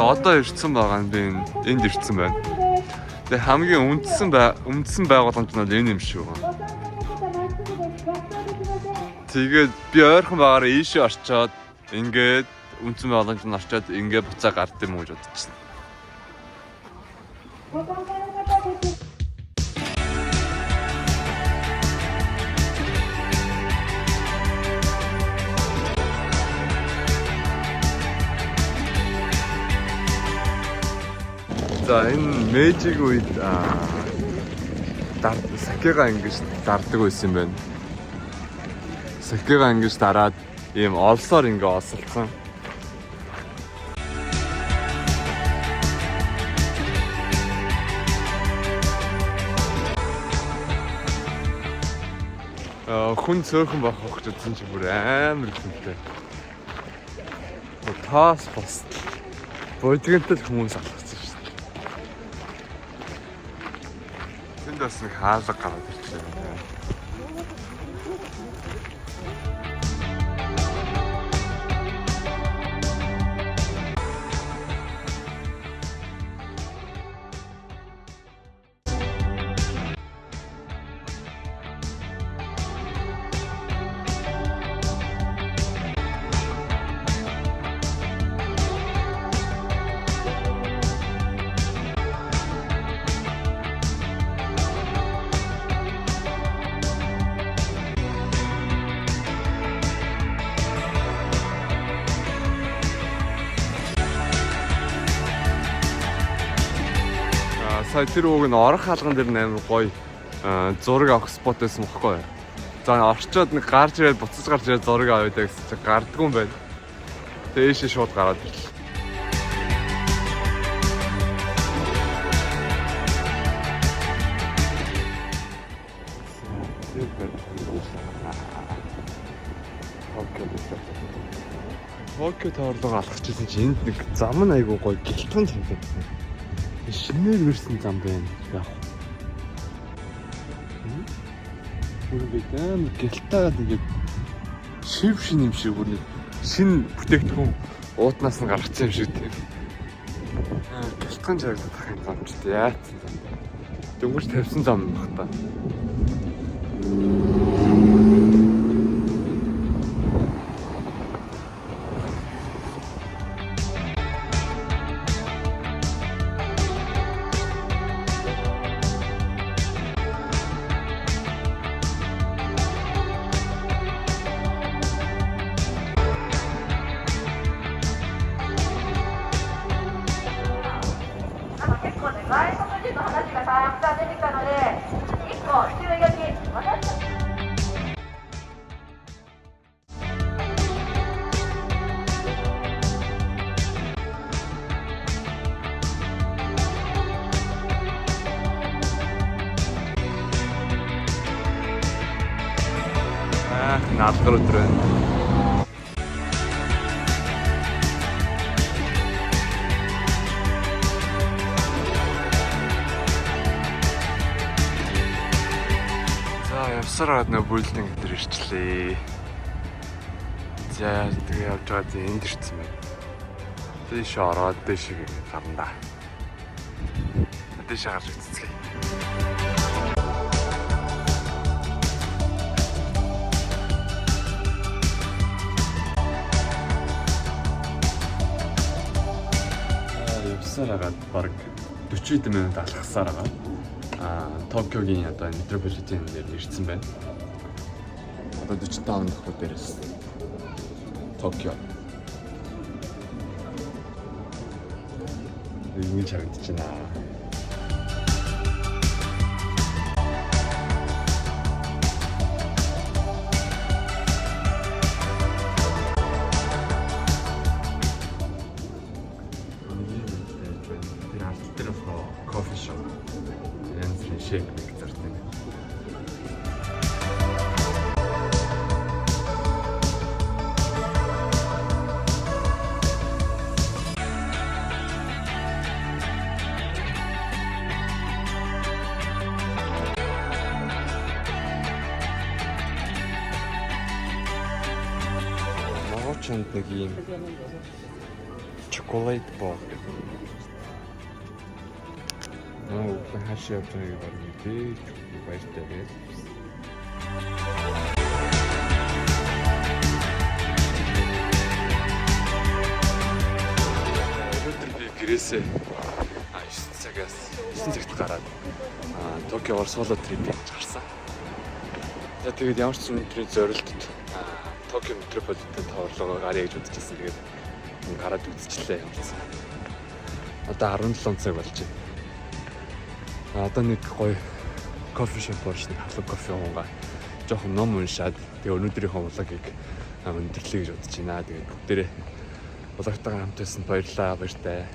одоо ирсэн байгаа нь би энд ирсэн байна. Тэгээ хамгийн үндсэн байгууламж нь энэ юм шиг байна. Тэгээд би ойрхон байгаараа ийшээ орчоод ингээд үндсэн байгууламж нь орчоод ингээд буцаа гард юм уу гэж бодчихсон. За энэ Мэйжиг үед сакега ингэж дарддаг байсан юм байна. Сакега ингэж дараад ийм олсоор ингэ олсолцсон. Хүн цөөхөн байх гэж үзсэн чи бүр амар хүнтэй. Таас бас бодгонтой хүмүүс алхсан шүү дээ. Тэнд бас нэг хаалга гараад ирчихсэн юм байна. Сая тэр үг нь орох хаалган дээр амар гоё зураг авах спот байсан бохоггүй. За орчоод нэг гарч ирээд буцаж гарч ирээд зураг авъя гэсэн чинь гардгүй юм байна. Тэгээ ийшээ шууд гараад ирлээ. Токио тоорлого алхчихсан чинь энд нэг зам нь айгүй гоё гэлтгэн санагдав. Шинээр ирсэн зам байна. Яг. Үргэлж амар гэлтаад ингээд шив шин юм шиг бүр шин бүтээгдэхүүн уутнаас нь гаргацсан юм шиг тийм. Гэлтгэн жаргадах юм замчтай яатсан зам. Дөнгөж тавьсан зам юм баг та. Наадгар өдрөө. За явсараад нөө бүлдэн гэдэр ирчлээ. За тэгээ явж байгаа энд ирсэн байна. Дээш ороод дээш гарна. Дээш гарч үзцгээе. Явсараад баг 40 минут алхасаар байгаа. Токиогийн одоо метрополитен дээр ирсэн байна. Одоо 45 дахь дээрээс Токио. Энийг харагдчихна. Кофе шоп. Янз шейк зартай. Монголчууд нэг юм chocolate bar гэдэг. Хаашаа явж байгааг баг мэдээ. Баяртай байна. Өнөөдөр би гэрээсээ 9 цагт гараад Токиогоор соло трип хийж гарсан. За тэгээд ямар ч өнөөдрийн зорилтод Токио метрополитен товарлогоо гарья гэж үзчихсэн. Тэгээд гараад үзчихлээ явуулсан. Одоо 17 цаг болж байна. Одоо нэг гоё кофе шоп оршин халуун кофе уунгаа жоохон ном уншаад тэгээ өнөөдрийнхөө влогийг өндөрлөе гэж бодож байна. Тэгээд бүгдээрээ влогтойгоо хамт байсан баярлалаа. Баяртай.